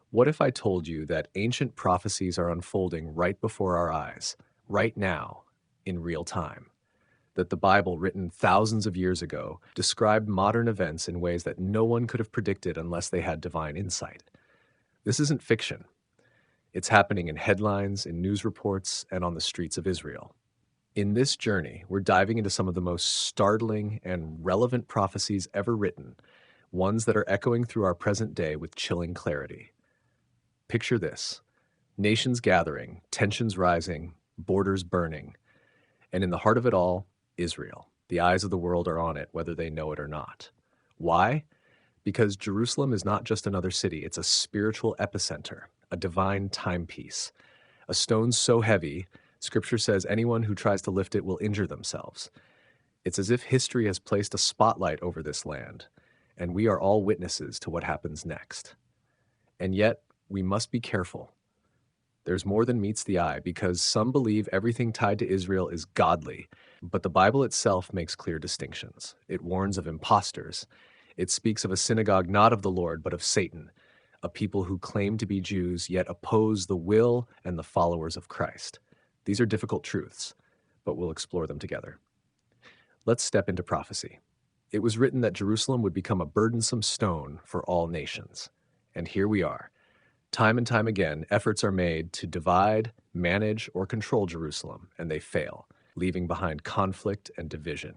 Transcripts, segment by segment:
What if I told you that ancient prophecies are unfolding right before our eyes, right now, in real time? That the Bible, written thousands of years ago, described modern events in ways that no one could have predicted unless they had divine insight. This isn't fiction. It's happening in headlines, in news reports, and on the streets of Israel. In this journey, we're diving into some of the most startling and relevant prophecies ever written, ones that are echoing through our present day with chilling clarity. Picture this: nations gathering, tensions rising, borders burning, and in the heart of it all, Israel. The eyes of the world are on it, whether they know it or not. Why? Because Jerusalem is not just another city, it's a spiritual epicenter, a divine timepiece. A stone so heavy, Scripture says anyone who tries to lift it will injure themselves. It's as if history has placed a spotlight over this land, and we are all witnesses to what happens next. And yet, we must be careful. There's more than meets the eye, because some believe everything tied to Israel is godly, but the Bible itself makes clear distinctions. It warns of imposters. It speaks of a synagogue not of the Lord, but of Satan, a people who claim to be Jews yet oppose the will and the followers of Christ. These are difficult truths, but we'll explore them together. Let's step into prophecy. It was written that Jerusalem would become a burdensome stone for all nations. And here we are. Time and time again, efforts are made to divide, manage, or control Jerusalem, and they fail, leaving behind conflict and division.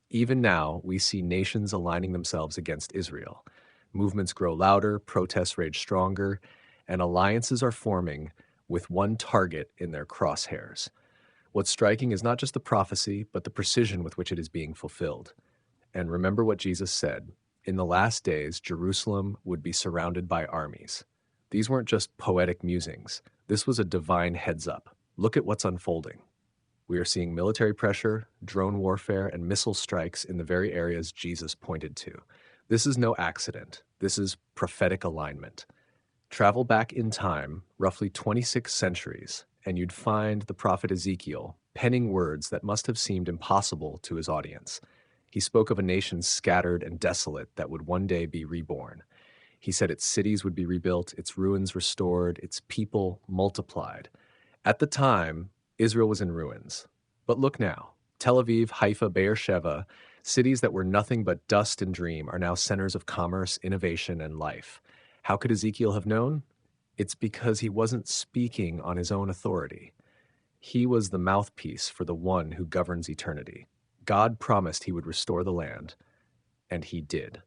Even now, we see nations aligning themselves against Israel. Movements grow louder, protests rage stronger, and alliances are forming with one target in their crosshairs. What's striking is not just the prophecy, but the precision with which it is being fulfilled. And remember what Jesus said: in the last days, Jerusalem would be surrounded by armies. These weren't just poetic musings. This was a divine heads-up. Look at what's unfolding. We are seeing military pressure, drone warfare, and missile strikes in the very areas Jesus pointed to. This is no accident. This is prophetic alignment. Travel back in time, roughly 26 centuries, and you'd find the prophet Ezekiel penning words that must have seemed impossible to his audience. He spoke of a nation scattered and desolate that would one day be reborn. He said its cities would be rebuilt, its ruins restored, its people multiplied. At the time, Israel was in ruins. But look now. Tel Aviv, Haifa, Beersheba, cities that were nothing but dust and dream, are now centers of commerce, innovation, and life. How could Ezekiel have known? It's because he wasn't speaking on his own authority. He was the mouthpiece for the one who governs eternity. God promised he would restore the land, and he did.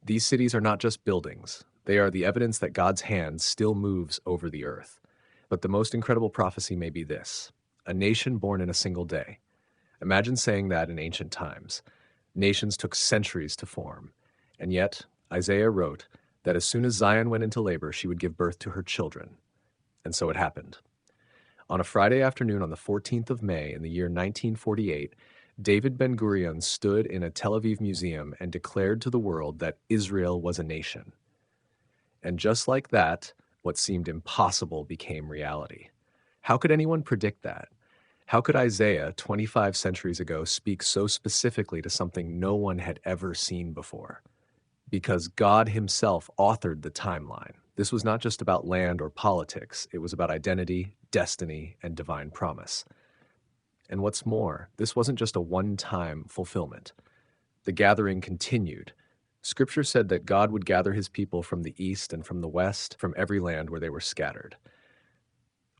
These cities are not just buildings. They are the evidence that God's hand still moves over the earth. But the most incredible prophecy may be this: a nation born in a single day. Imagine saying that in ancient times. Nations took centuries to form. And yet, Isaiah wrote that as soon as Zion went into labor, she would give birth to her children. And so it happened. On a Friday afternoon on the 14th of May in the year 1948, David Ben-Gurion stood in a Tel Aviv museum and declared to the world that Israel was a nation. And just like that, what seemed impossible became reality. How could anyone predict that? How could Isaiah, 25 centuries ago, speak so specifically to something no one had ever seen before? Because God himself authored the timeline. This was not just about land or politics. It was about identity, destiny, and divine promise. And what's more, this wasn't just a one-time fulfillment. The gathering continued. Scripture said that God would gather his people from the east and from the west, from every land where they were scattered.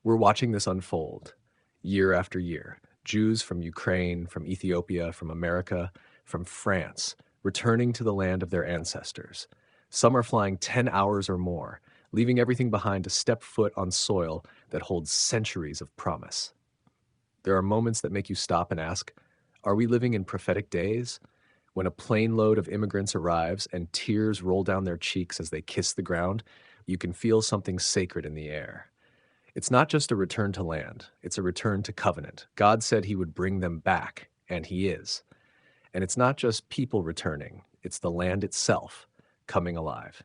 We're watching this unfold, year after year. Jews from Ukraine, from Ethiopia, from America, from France, returning to the land of their ancestors. Some are flying 10 hours or more, leaving everything behind to step foot on soil that holds centuries of promise. There are moments that make you stop and ask, are we living in prophetic days? When a plane load of immigrants arrives and tears roll down their cheeks as they kiss the ground, you can feel something sacred in the air. It's not just a return to land, it's a return to covenant. God said he would bring them back, and he is. And it's not just people returning, it's the land itself coming alive.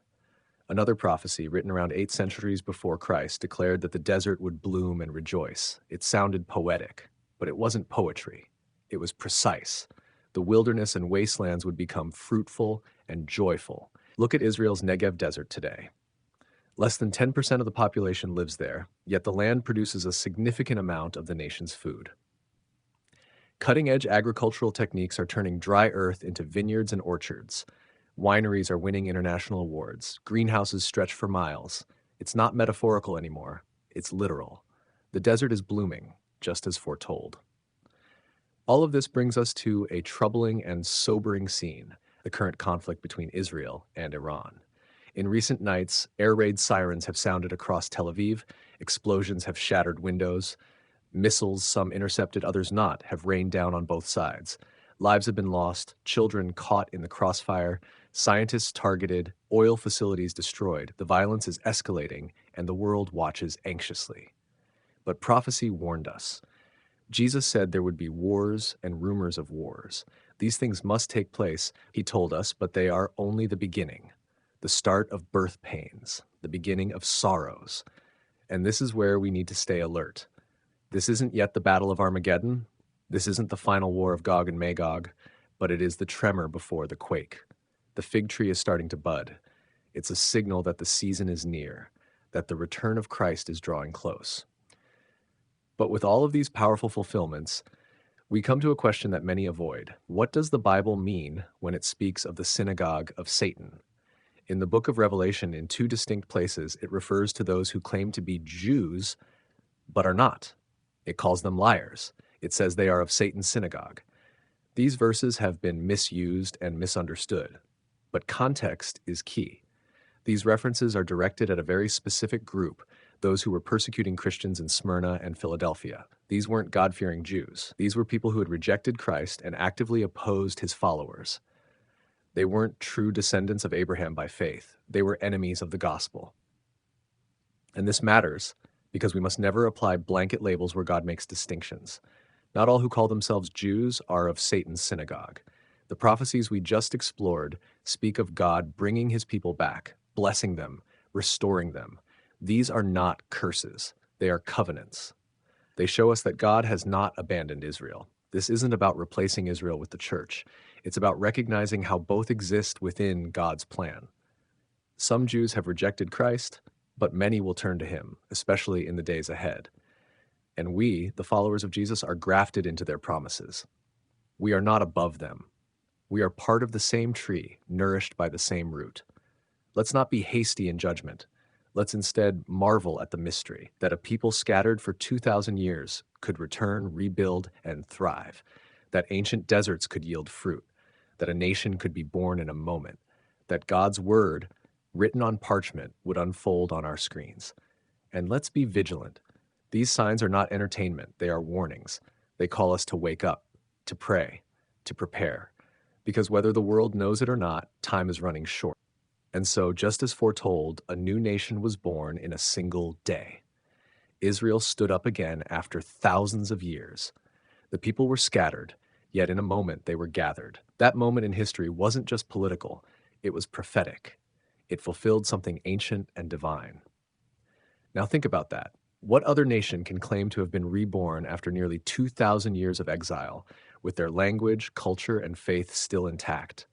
Another prophecy, written around 8 centuries before Christ, declared that the desert would bloom and rejoice. It sounded poetic, but it wasn't poetry. It was precise. The wilderness and wastelands would become fruitful and joyful. Look at Israel's Negev desert today. Less than 10% of the population lives there, yet the land produces a significant amount of the nation's food. Cutting-edge agricultural techniques are turning dry earth into vineyards and orchards. Wineries are winning international awards. Greenhouses stretch for miles. It's not metaphorical anymore. It's literal. The desert is blooming, just as foretold. All of this brings us to a troubling and sobering scene, the current conflict between Israel and Iran. In recent nights, air raid sirens have sounded across Tel Aviv, explosions have shattered windows, missiles, some intercepted, others not, have rained down on both sides. Lives have been lost, children caught in the crossfire, scientists targeted, oil facilities destroyed. The violence is escalating, and the world watches anxiously. But prophecy warned us. Jesus said there would be wars and rumors of wars. These things must take place, he told us, but they are only the beginning, the start of birth pains, the beginning of sorrows. And this is where we need to stay alert. This isn't yet the Battle of Armageddon. This isn't the final war of Gog and Magog, but it is the tremor before the quake. The fig tree is starting to bud. It's a signal that the season is near, that the return of Christ is drawing close. But with all of these powerful fulfillments, we come to a question that many avoid. What does the Bible mean when it speaks of the synagogue of Satan? In the book of Revelation, in two distinct places, it refers to those who claim to be Jews, but are not. It calls them liars. It says they are of Satan's synagogue. These verses have been misused and misunderstood, but context is key. These references are directed at a very specific group, those who were persecuting Christians in Smyrna and Philadelphia. These weren't God-fearing Jews. These were people who had rejected Christ and actively opposed his followers. They weren't true descendants of Abraham by faith. They were enemies of the gospel. And this matters because we must never apply blanket labels where God makes distinctions. Not all who call themselves Jews are of Satan's synagogue. The prophecies we just explored speak of God bringing his people back, blessing them, restoring them. These are not curses. They are covenants. They show us that God has not abandoned Israel. This isn't about replacing Israel with the church. It's about recognizing how both exist within God's plan. Some Jews have rejected Christ, but many will turn to him, especially in the days ahead. And we, the followers of Jesus, are grafted into their promises. We are not above them. We are part of the same tree, nourished by the same root. Let's not be hasty in judgment. Let's instead marvel at the mystery that a people scattered for 2,000 years could return, rebuild, and thrive, that ancient deserts could yield fruit, that a nation could be born in a moment, that God's word, written on parchment, would unfold on our screens. And let's be vigilant. These signs are not entertainment, they are warnings. They call us to wake up, to pray, to prepare. Because whether the world knows it or not, time is running short. And so, just as foretold, a new nation was born in a single day. Israel stood up again after thousands of years. The people were scattered, yet in a moment they were gathered. That moment in history wasn't just political, it was prophetic. It fulfilled something ancient and divine. Now think about that. What other nation can claim to have been reborn after nearly 2,000 years of exile, with their language, culture, and faith still intact?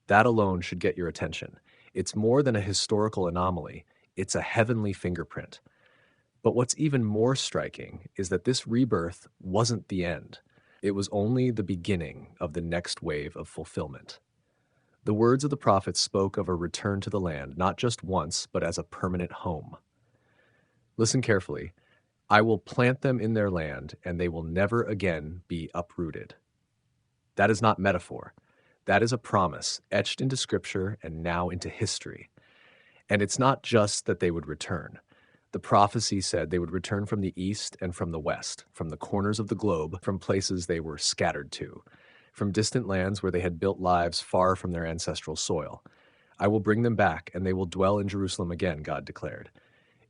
That alone should get your attention. It's more than a historical anomaly, it's a heavenly fingerprint. But what's even more striking is that this rebirth wasn't the end. It was only the beginning of the next wave of fulfillment. The words of the prophets spoke of a return to the land, not just once, but as a permanent home. Listen carefully. I will plant them in their land, and they will never again be uprooted. That is not metaphor. That is a promise, etched into Scripture and now into history. And it's not just that they would return. The prophecy said they would return from the east and from the west, from the corners of the globe, from places they were scattered to, from distant lands where they had built lives far from their ancestral soil. I will bring them back, and they will dwell in Jerusalem again, God declared.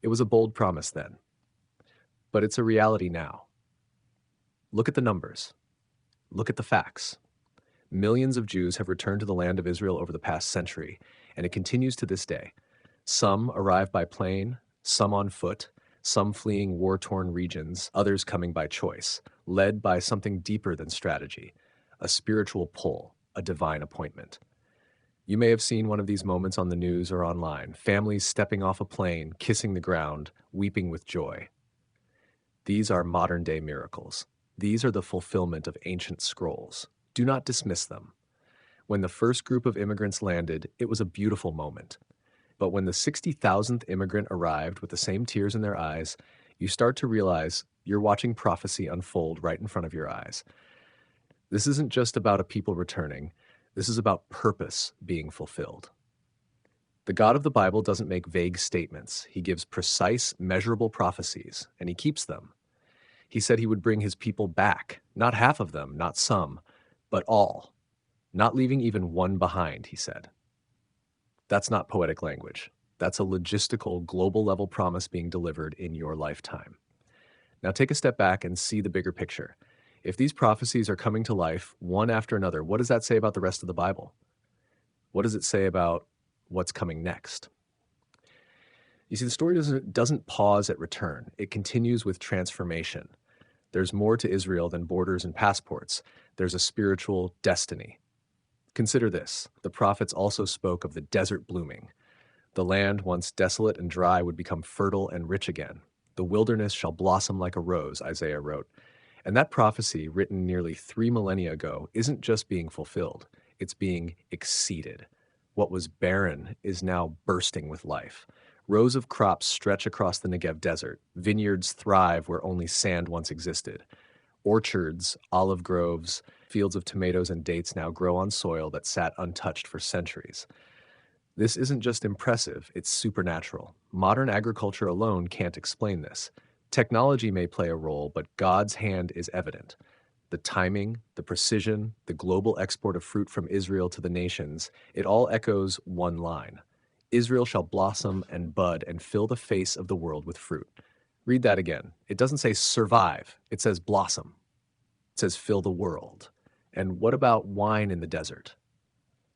It was a bold promise then, but it's a reality now. Look at the numbers. Look at the facts. Millions of Jews have returned to the land of Israel over the past century, and it continues to this day. Some arrive by plane, some on foot, some fleeing war-torn regions, others coming by choice, led by something deeper than strategy, a spiritual pull, a divine appointment. You may have seen one of these moments on the news or online, families stepping off a plane, kissing the ground, weeping with joy. These are modern-day miracles. These are the fulfillment of ancient scrolls. Do not dismiss them. When the first group of immigrants landed, it was a beautiful moment. But when the 60,000th immigrant arrived with the same tears in their eyes, you start to realize you're watching prophecy unfold right in front of your eyes. This isn't just about a people returning. This is about purpose being fulfilled. The God of the Bible doesn't make vague statements. He gives precise, measurable prophecies, and he keeps them. He said he would bring his people back, not half of them, not some, but all, not leaving even one behind, he said. That's not poetic language. That's a logistical, global-level promise being delivered in your lifetime. Now take a step back and see the bigger picture. If these prophecies are coming to life one after another, what does that say about the rest of the Bible? What does it say about what's coming next? You see, the story doesn't pause at return. It continues with transformation. There's more to Israel than borders and passports. There's a spiritual destiny. Consider this. The prophets also spoke of the desert blooming. The land, once desolate and dry, would become fertile and rich again. The wilderness shall blossom like a rose, Isaiah wrote. And that prophecy, written nearly 3 millennia ago, isn't just being fulfilled. It's being exceeded. What was barren is now bursting with life. Rows of crops stretch across the Negev desert. Vineyards thrive where only sand once existed. Orchards, olive groves, fields of tomatoes and dates now grow on soil that sat untouched for centuries. This isn't just impressive, it's supernatural. Modern agriculture alone can't explain this. Technology may play a role, but God's hand is evident. The timing, the precision, the global export of fruit from Israel to the nations, it all echoes one line. Israel shall blossom and bud and fill the face of the world with fruit. Read that again. It doesn't say survive, it says blossom. It says fill the world. And what about wine in the desert?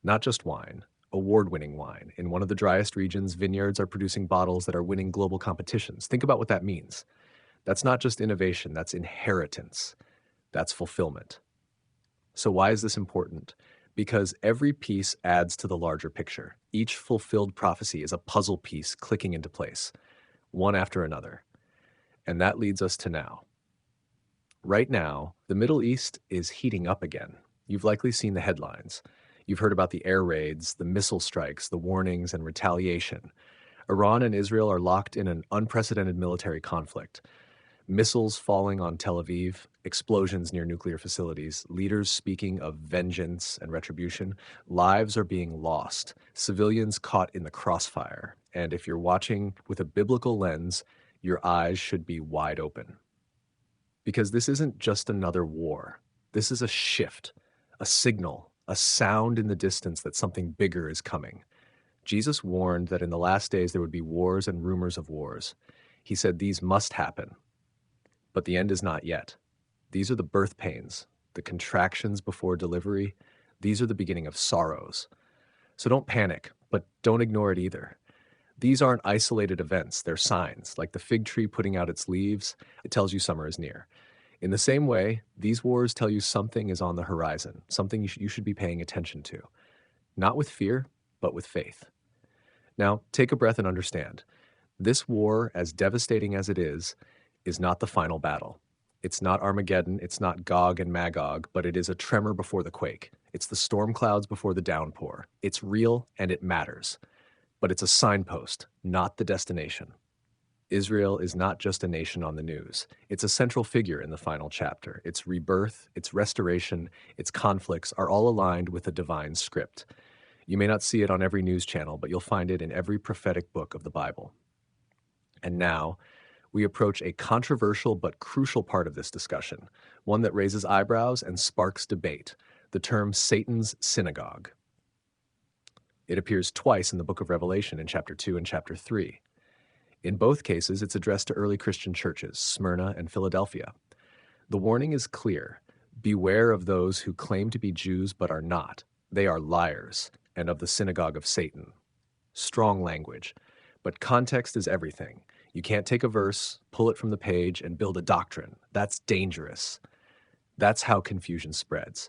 Not just wine, award-winning wine. In one of the driest regions, vineyards are producing bottles that are winning global competitions. Think about what that means. That's not just innovation, that's inheritance. That's fulfillment. So why is this important? Because every piece adds to the larger picture. Each fulfilled prophecy is a puzzle piece clicking into place, one after another. And that leads us to now. Right now, the Middle East is heating up again. You've likely seen the headlines. You've heard about the air raids, the missile strikes, the warnings and retaliation. Iran and Israel are locked in an unprecedented military conflict. Missiles falling on Tel Aviv, explosions near nuclear facilities, leaders speaking of vengeance and retribution. Lives are being lost, civilians caught in the crossfire. And if you're watching with a biblical lens, your eyes should be wide open. Because this isn't just another war. This is a shift, a signal, a sound in the distance that something bigger is coming. Jesus warned that in the last days there would be wars and rumors of wars. He said these must happen. But the end is not yet. These are the birth pains, the contractions before delivery. These are the beginning of sorrows. So don't panic, but don't ignore it either. These aren't isolated events, they're signs. Like the fig tree putting out its leaves, it tells you summer is near. In the same way, these wars tell you something is on the horizon, something you should be paying attention to. Not with fear, but with faith. Now, take a breath and understand. This war, as devastating as it is not the final battle. It's not Armageddon, it's not Gog and Magog, but it is a tremor before the quake. It's the storm clouds before the downpour. It's real and it matters. But it's a signpost, not the destination. Israel is not just a nation on the news. It's a central figure in the final chapter. Its rebirth, its restoration, its conflicts are all aligned with a divine script. You may not see it on every news channel, but you'll find it in every prophetic book of the Bible. And now, we approach a controversial but crucial part of this discussion, one that raises eyebrows and sparks debate, the term Satan's synagogue. It appears twice in the book of Revelation in chapter 2 and chapter 3. In both cases, it's addressed to early Christian churches, Smyrna and Philadelphia. The warning is clear. Beware of those who claim to be Jews but are not. They are liars, and of the synagogue of Satan. Strong language, but context is everything. You can't take a verse, pull it from the page, and build a doctrine. That's dangerous. That's how confusion spreads.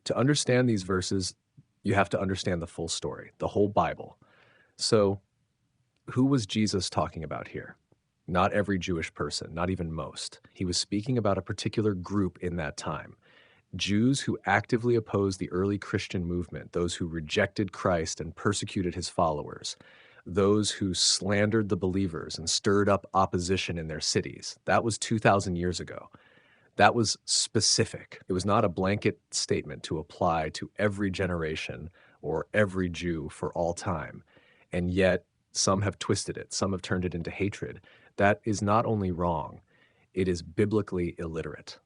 To understand these verses, You have to understand the full story, the whole Bible. So, who was Jesus talking about here? Not every Jewish person, not even most. He was speaking about a particular group in that time. Jews who actively opposed the early Christian movement, those who rejected Christ and persecuted his followers, those who slandered the believers and stirred up opposition in their cities. That was 2,000 years ago. That was specific. It was not a blanket statement to apply to every generation or every Jew for all time. And yet, some have twisted it, some have turned it into hatred. That is not only wrong, it is biblically illiterate.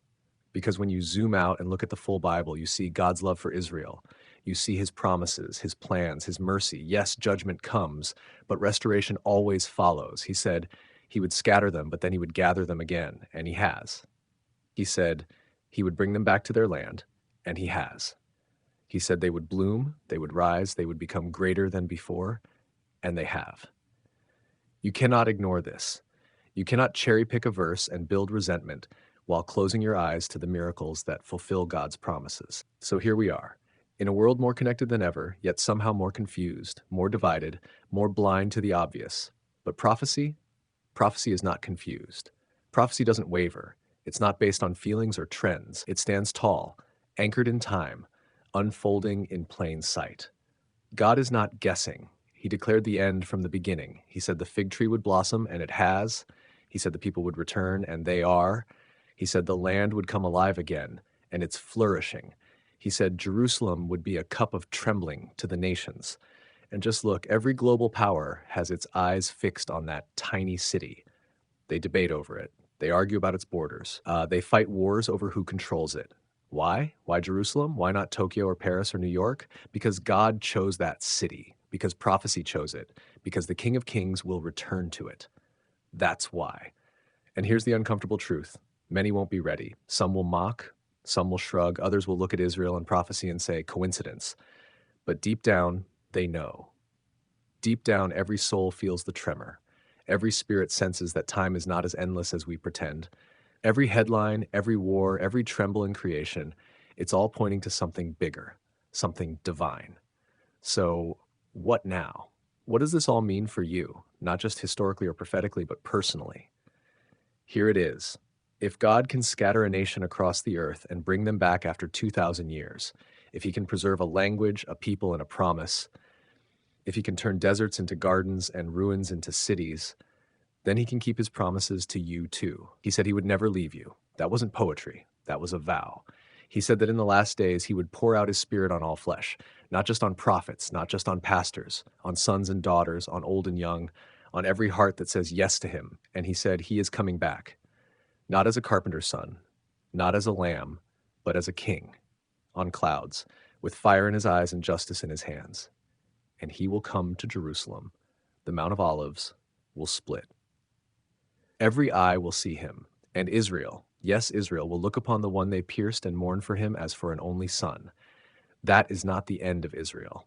Because when you zoom out and look at the full Bible, you see God's love for Israel. You see his promises, his plans, his mercy. Yes, judgment comes, but restoration always follows. He said he would scatter them, but then he would gather them again, and he has. He said he would bring them back to their land, and he has. He said they would bloom, they would rise, they would become greater than before, and they have. You cannot ignore this. You cannot cherry pick a verse and build resentment while closing your eyes to the miracles that fulfill God's promises. So here we are, in a world more connected than ever, yet somehow more confused, more divided, more blind to the obvious. But prophecy is not confused. Prophecy doesn't waver. It's not based on feelings or trends. It stands tall, anchored in time, unfolding in plain sight. God is not guessing. He declared the end from the beginning. He said the fig tree would blossom, and it has. He said the people would return, and they are. He said the land would come alive again, and it's flourishing. He said Jerusalem would be a cup of trembling to the nations. And just look, every global power has its eyes fixed on that tiny city. They debate over it. They argue about its borders. They fight wars over who controls it. Why? Why Jerusalem? Why not Tokyo or Paris or New York? Because God chose that city. Because prophecy chose it. Because the King of Kings will return to it. That's why. And here's the uncomfortable truth. Many won't be ready. Some will mock. Some will shrug. Others will look at Israel and prophecy and say, coincidence. But deep down, they know. Deep down, every soul feels the tremor. Every spirit senses that time is not as endless as we pretend. Every headline, every war, every tremble in creation, it's all pointing to something bigger, something divine. So, what now? What does this all mean for you? Not just historically or prophetically, but personally. Here it is. If God can scatter a nation across the earth and bring them back after 2,000 years, if he can preserve a language, a people, and a promise, if he can turn deserts into gardens and ruins into cities, then he can keep his promises to you too. He said he would never leave you. That wasn't poetry. That was a vow. He said that in the last days he would pour out his spirit on all flesh, not just on prophets, not just on pastors, on sons and daughters, on old and young, on every heart that says yes to him. And he said he is coming back, not as a carpenter's son, not as a lamb, but as a king, on clouds, with fire in his eyes and justice in his hands. And he will come to Jerusalem. The Mount of Olives will split. Every eye will see him, and Israel, yes, Israel, will look upon the one they pierced and mourn for him as for an only son. That is not the end of Israel.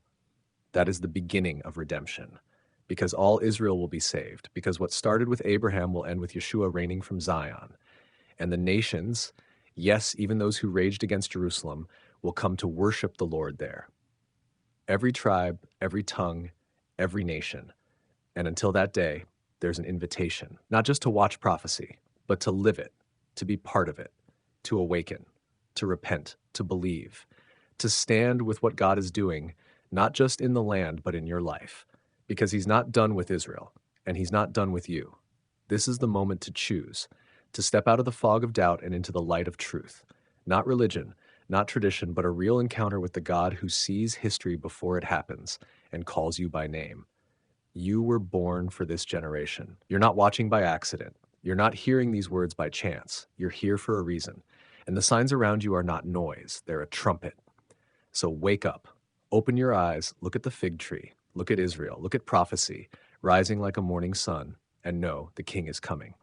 That is the beginning of redemption, because all Israel will be saved, because what started with Abraham will end with Yeshua reigning from Zion. And the nations, yes, even those who raged against Jerusalem, will come to worship the Lord there. Every tribe, every tongue, every nation. And until that day, there's an invitation, not just to watch prophecy, but to live it, to be part of it, to awaken, to repent, to believe, to stand with what God is doing, not just in the land, but in your life, because he's not done with Israel, and he's not done with you. This is the moment to choose, to step out of the fog of doubt and into the light of truth, not religion, not tradition, but a real encounter with the God who sees history before it happens and calls you by name. You were born for this generation. You're not watching by accident. You're not hearing these words by chance. You're here for a reason. And the signs around you are not noise. They're a trumpet. So wake up. Open your eyes. Look at the fig tree. Look at Israel. Look at prophecy, rising like a morning sun. And know the King is coming.